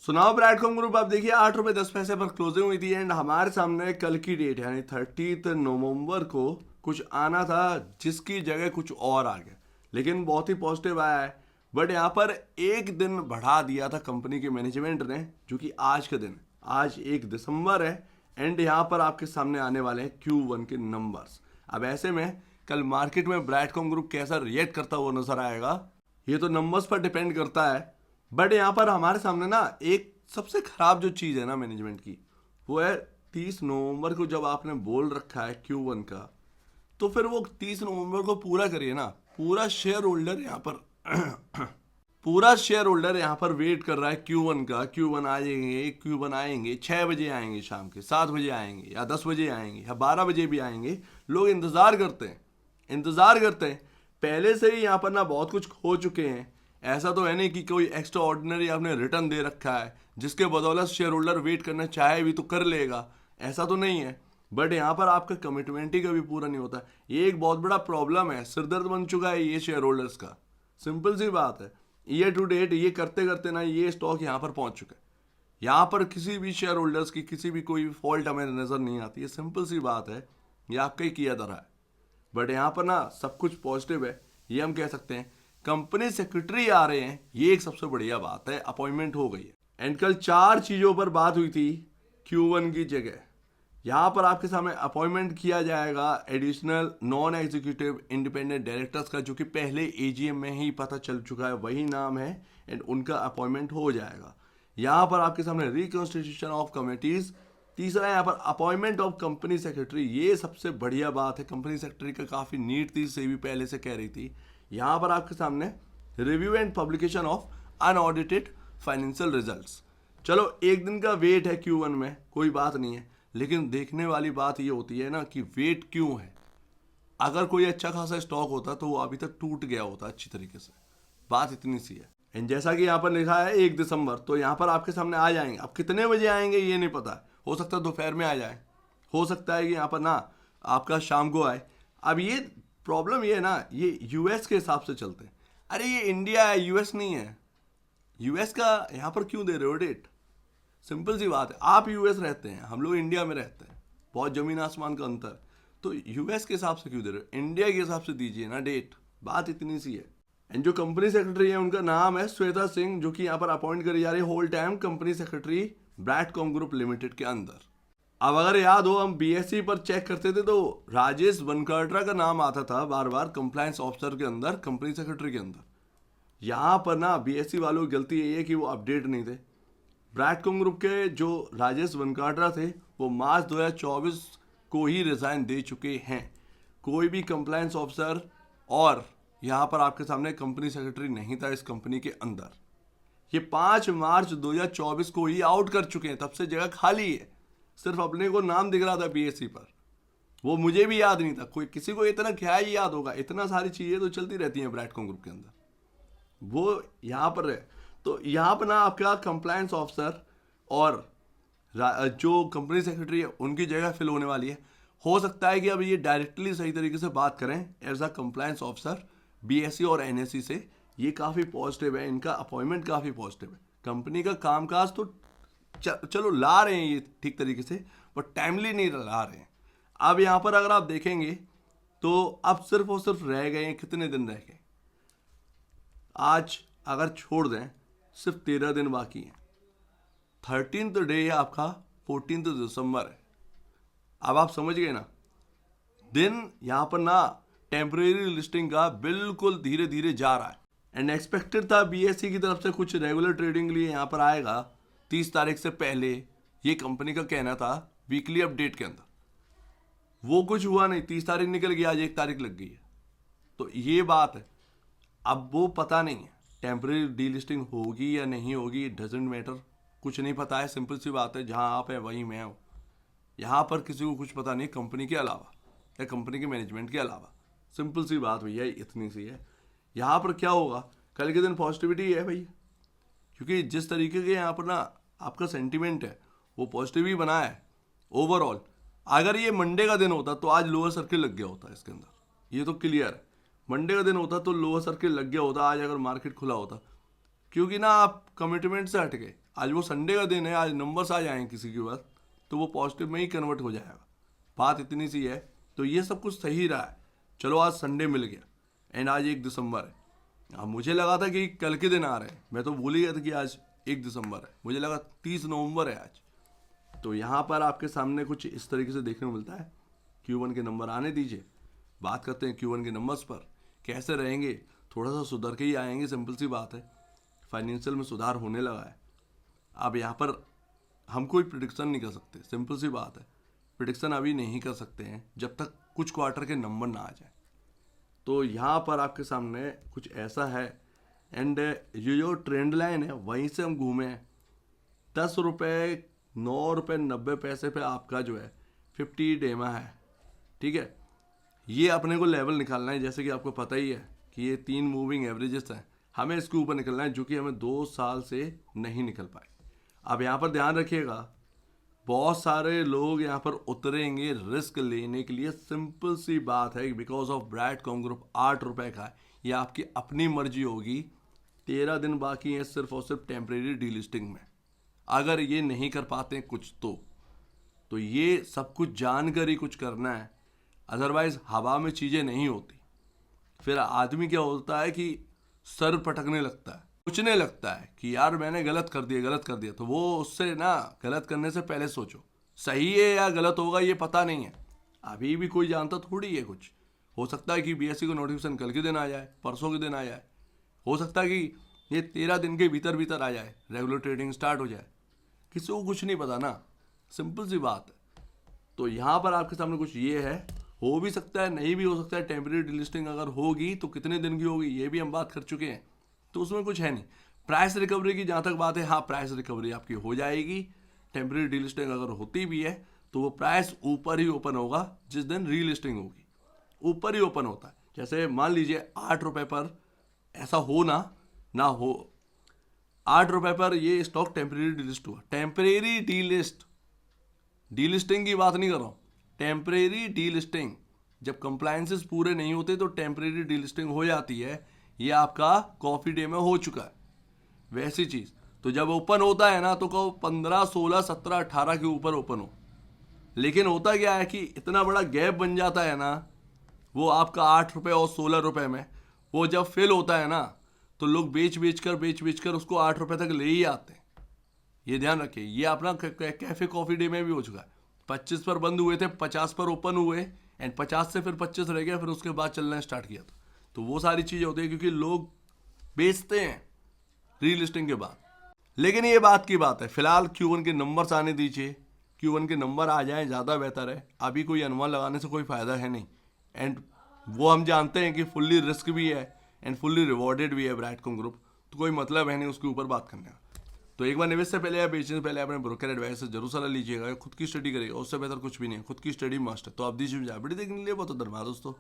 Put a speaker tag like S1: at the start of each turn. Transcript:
S1: सुनाओ ब्रैडकॉम ग्रुप। आप देखिए 8 रुपये 10 पैसे पर क्लोजिंग हुई थी एंड हमारे सामने कल की डेट यानी 30 नवंबर को कुछ आना था जिसकी जगह कुछ और आ गया, लेकिन बहुत ही पॉजिटिव आया है। बट यहाँ पर एक दिन बढ़ा दिया था कंपनी के मैनेजमेंट ने, जो कि आज का दिन है। आज 1 दिसंबर है एंड यहाँ पर आपके सामने आने वाले हैं Q1 के नंबर्स। अब ऐसे में कल मार्केट में ब्रैडकॉम ग्रुप कैसा रिएक्ट करता हुआ नजर आएगा ये तो नंबर्स पर डिपेंड करता है। बट यहाँ पर हमारे सामने ना एक सबसे खराब जो चीज़ है ना मैनेजमेंट की, वो है 30 नवंबर को जब आपने बोल रखा है Q1 का, तो फिर वो 30 नवंबर को पूरा करिए ना। पूरा शेयर होल्डर यहाँ पर पूरा शेयर होल्डर यहाँ पर वेट कर रहा है Q1 का। Q1 आएंगे, Q1 आएंगे, 6 बजे आएंगे, शाम के 7 बजे आएंगे, या 10 बजे आएंगे, या 12 बजे भी आएंगे। लोग इंतज़ार करते हैं, इंतज़ार करते हैं। पहले से ही यहाँ पर ना बहुत कुछ खो चुके हैं। ऐसा तो है नहीं कि कोई एक्स्ट्रा ऑर्डिनरी आपने रिटर्न दे रखा है जिसके बदौलत शेयर होल्डर वेट करना चाहे भी तो कर लेगा, ऐसा तो नहीं है। बट यहाँ पर आपका कमिटमेंट ही कभी पूरा नहीं होता। ये एक बहुत बड़ा प्रॉब्लम है, सिरदर्द बन चुका है ये शेयर होल्डर्स का। सिंपल सी बात है, ईयर टू डेट ये करते करते ना ये स्टॉक यहाँ पर पहुंच चुका है। यहाँ पर किसी भी शेयर होल्डर्स की किसी भी कोई फॉल्ट हमें नज़र नहीं आती है। सिंपल सी बात है, ये आपका ही किया धरा है। बट यहाँ पर ना सब कुछ पॉजिटिव है, ये हम कह सकते हैं। कंपनी सेक्रेटरी आ रहे हैं, ये एक सबसे बढ़िया बात है, अपॉइंटमेंट हो गई है। एंड कल 4 चीज़ों पर बात हुई थी Q1 की जगह। यहाँ पर आपके सामने अपॉइंटमेंट किया जाएगा additional non executive independent directors का, जो कि पहले AGM में ही पता चल चुका है, वही नाम है एंड उनका अपॉइंटमेंट हो जाएगा। यहाँ पर आपके सामने रिकॉन्स्टिट्यूशन ऑफ कमिटीज़। तीसरा यहाँ पर अपॉइंटमेंट ऑफ कंपनी सेक्रेटरी, ये सबसे बढ़िया बात है। कंपनी सेक्रेटरी का काफ़ी नीड थी, से भी पहले से कह रही थी। यहाँ पर आपके सामने review and publication of unaudited financial results. चलो एक दिन का वेट है Q1 में, कोई बात नहीं है, लेकिन देखने वाली बात ये होती है ना कि वेट क्यों है। अगर कोई अच्छा खासा स्टॉक होता तो वो अभी तक टूट गया होता अच्छी तरीके से। बात इतनी सी है। एंड जैसा कि यहाँ पर लिखा है 1 दिसंबर, तो यहाँ पर आपके सामने आ जाएंगे। अब कितने बजे आएंगे ये नहीं पता, हो सकता है दोपहर में आ जाए, हो सकता है कि यहाँ पर ना आपका शाम को आए। अब ये प्रॉब्लम ये है ना, ये यूएस के हिसाब से चलते हैं। अरे ये इंडिया है, यूएस नहीं है। यूएस का यहाँ पर क्यों दे रहे हो डेट? सिंपल सी बात है, आप यूएस रहते हैं, हम लोग इंडिया में रहते हैं, बहुत जमीन आसमान का अंतर। तो यूएस के हिसाब से क्यों दे रहे हो? इंडिया के हिसाब से दीजिए ना डेट। बात इतनी सी है। एंड जो कंपनी सेक्रेटरी है उनका नाम है श्वेता सिंह, जो कि यहाँ पर अपॉइंट करी जा रही है whole time company secretary Broadcom group limited के अंदर। अब अगर याद हो, हम BSE पर चेक करते थे तो राजेश वनकटरा का नाम आता था बार बार कंप्लायंस ऑफिसर के अंदर, कंपनी सेक्रेटरी के अंदर। यहाँ पर ना BSE वालों की गलती यही है कि वो अपडेट नहीं थे। ब्रैडकॉम ग्रुप के जो राजेश वनकटरा थे वो मार्च 2024 को ही रिजाइन दे चुके हैं। कोई भी कंप्लायंस ऑफिसर और यहाँ पर आपके सामने कंपनी सेक्रेटरी नहीं था इस कंपनी के अंदर। ये 5 मार्च 2024 को ही आउट कर चुके हैं, तब से जगह खाली है। सिर्फ अपने को नाम दिख रहा था BSE पर, वो मुझे भी याद नहीं था। कोई किसी को इतना क्या ही याद होगा, इतना सारी चीज़ें तो चलती रहती हैं ब्रैडकॉम ग्रुप के अंदर। वो यहाँ पर है, तो यहाँ पर ना आपका कंप्लायंस ऑफिसर और जो कंपनी सेक्रेटरी है उनकी जगह फिल होने वाली है। हो सकता है कि अब ये डायरेक्टली सही तरीके से बात करें as a compliance officer BSE और NSE से। ये काफ़ी पॉजिटिव है, इनका अपॉइंटमेंट काफ़ी पॉजिटिव है। कंपनी का कामकाज तो चलो ला रहे हैं ये ठीक तरीके से, बट टाइमली नहीं ला रहे हैं। अब यहाँ पर अगर आप देखेंगे तो अब सिर्फ और सिर्फ रह गए हैं, कितने दिन रह गए? आज अगर छोड़ दें सिर्फ 13 दिन बाकी हैं। 13th डे है आपका, 14 दिसंबर है। अब आप समझ गए ना, दिन यहाँ पर ना टेम्परेरी लिस्टिंग का बिल्कुल धीरे धीरे जा रहा है। एंड एक्सपेक्टेड था BSE की तरफ से कुछ रेगुलर ट्रेडिंग लिए यहाँ पर आएगा 30 तारीख से पहले, ये कंपनी का कहना था वीकली अपडेट के अंदर। वो कुछ हुआ नहीं, 30 तारीख निकल गई, आज 1 तारीख लग गई है। तो ये बात है। अब वो पता नहीं है टेम्परेरी डीलिस्टिंग होगी या नहीं होगी, डजेंट मैटर, कुछ नहीं पता है। सिंपल सी बात है, जहाँ आप हैं वहीं मैं हूँ। यहाँ पर किसी को कुछ पता नहीं कंपनी के अलावा या कंपनी के मैनेजमेंट के अलावा। सिंपल सी बात भैया इतनी सी है। यहाँ पर क्या होगा, कल के दिन पॉजिटिविटी है भैया, क्योंकि जिस तरीके के यहाँ पर ना आपका सेंटीमेंट है वो पॉजिटिव ही बना है ओवरऑल। अगर ये मंडे का दिन होता तो आज लोअर सर्किल लग गया होता इसके अंदर, ये तो क्लियर है। मंडे का दिन होता तो लोअर सर्किल लग गया होता आज, अगर मार्केट खुला होता। क्योंकि ना आप कमिटमेंट से हट गए। आज वो संडे का दिन है, आज नंबर्स आ जाएंगे किसी के पास तो वो पॉजिटिव में ही कन्वर्ट हो जाएगा। बात इतनी सी है। तो ये सब कुछ सही रहा है। चलो आज संडे मिल गया एंड आज 1 दिसंबर है। अब मुझे लगा था कि कल के दिन आ रहे हैं, मैं तो भूल ही गया था कि आज 1 दिसंबर है, मुझे लगा 30 नवंबर है आज। तो यहाँ पर आपके सामने कुछ इस तरीके से देखने को मिलता है। Q1 के नंबर आने दीजिए, बात करते हैं Q1 के नंबर्स पर कैसे रहेंगे। थोड़ा सा सुधर के ही आएंगे, सिंपल सी बात है। फाइनेंशियल में सुधार होने लगा है। अब यहाँ पर हम कोई प्रिडिक्शन नहीं कर सकते, सिंपल सी बात है। प्रिडिक्शन अभी नहीं कर सकते हैं जब तक कुछ क्वार्टर के नंबर ना आ जाए। तो यहाँ पर आपके सामने कुछ ऐसा है एंड ये जो ट्रेंड लाइन है वहीं से हम घूमे हैं। 10 रुपये 9 रुपये 90 पैसे पे आपका जो है 50 डेमा है, ठीक है। ये अपने को लेवल निकालना है, जैसे कि आपको पता ही है कि ये 3 मूविंग एवरेजेस हैं, हमें इसके ऊपर निकलना है, जो कि हमें 2 साल से नहीं निकल पाए। अब यहाँ पर ध्यान रखिएगा, बहुत सारे लोग यहाँ पर उतरेंगे रिस्क लेने के लिए। सिंपल सी बात है, बिकॉज ऑफ ब्रैडकॉम ग्रुप 8 रुपये का है। ये आपकी अपनी मर्जी होगी। 13 दिन बाकी हैं सिर्फ और सिर्फ टेम्परेरी डीलिस्टिंग में। अगर ये नहीं कर पाते कुछ तो ये सब कुछ जानकर ही कुछ करना है, अदरवाइज हवा में चीज़ें नहीं होती। फिर आदमी क्या होता है कि सर पटकने लगता है, सोचने लगता है कि यार मैंने गलत कर दिया। तो वो उससे ना गलत करने से पहले सोचो, सही है या गलत होगा ये पता नहीं है। अभी भी कोई जानता थोड़ी है कुछ। हो सकता है कि बीएससी को नोटिफिकेशन कल के दिन आ जाए, परसों के दिन आ जाए। हो सकता है कि ये 13 दिन के भीतर आ जाए, रेगुलर ट्रेडिंग स्टार्ट हो जाए। किसी को कुछ नहीं पता ना, सिंपल सी बात है। तो यहाँ पर आपके सामने कुछ ये है, हो भी सकता है नहीं भी हो सकता है। टेम्परेरी डिलिस्टिंग अगर होगी तो कितने दिन की होगी ये भी हम बात कर चुके हैं, तो उसमें कुछ है नहीं। प्राइस रिकवरी की जहाँ तक बात है, हाँ प्राइस रिकवरी आपकी हो जाएगी। टेम्परेरी डीलिस्टिंग अगर होती भी है तो वो प्राइस ऊपर ही ओपन होगा जिस दिन रीलिस्टिंग होगी, ऊपर ही ओपन होता है। जैसे मान लीजिए 8 रुपये पर ऐसा हो ना हो, 8 रुपये पर ये स्टॉक टेम्परेरी डीलिस्ट हुआ। टेम्परेरी डीलिस्टिंग की बात नहीं कर रहा हूँ, टेम्परेरी डीलिस्टिंग। जब कंप्लायंसेस पूरे नहीं होते तो टेम्परेरी डीलिस्टिंग हो जाती है। ये आपका कॉफी डे में हो चुका है वैसी चीज़। तो जब ओपन होता है ना तो कहो 15 16 17 18 के ऊपर ओपन हो। लेकिन होता क्या है कि इतना बड़ा गैप बन जाता है ना, वो आपका 8 रुपये और 16 रुपये में, वो जब फिल होता है ना तो लोग बेच कर उसको 8 रुपये तक ले ही आते हैं। ये ध्यान रखिए। ये अपना कैफे कॉफी डे में भी हो चुका है। 25 पर बंद हुए थे, 50 पर ओपन हुए एंड 50 से फिर 25 रह गया, फिर उसके बाद चलना स्टार्ट किया था। तो वो सारी चीज़ें होती है क्योंकि लोग बेचते हैं रीलिस्टिंग के बाद। लेकिन ये बात की बात है, फिलहाल Q1 के नंबर्स आने दीजिए। Q1 के नंबर आ जाएं ज़्यादा बेहतर है। अभी कोई अनुमान लगाने से कोई फ़ायदा है नहीं। एंड वो हम जानते हैं कि फुल्ली रिस्क भी है एंड फुल्ली रिवॉर्डेड भी है ब्रैडकॉम ग्रुप, तो कोई मतलब है नहीं उसके ऊपर बात करने का। तो एक बार निवेश से पहले या बेचने से पहले अपने ब्रोकर एडवाइस से जरूर सलाह लीजिएगा। खुद की स्टडी करिएगा, उससे बेहतर कुछ भी नहीं है। खुद की स्टडी मस्ट है। तो आप दीजिए वीडियो देखने के लिए बहुत धन्यवाद दोस्तों।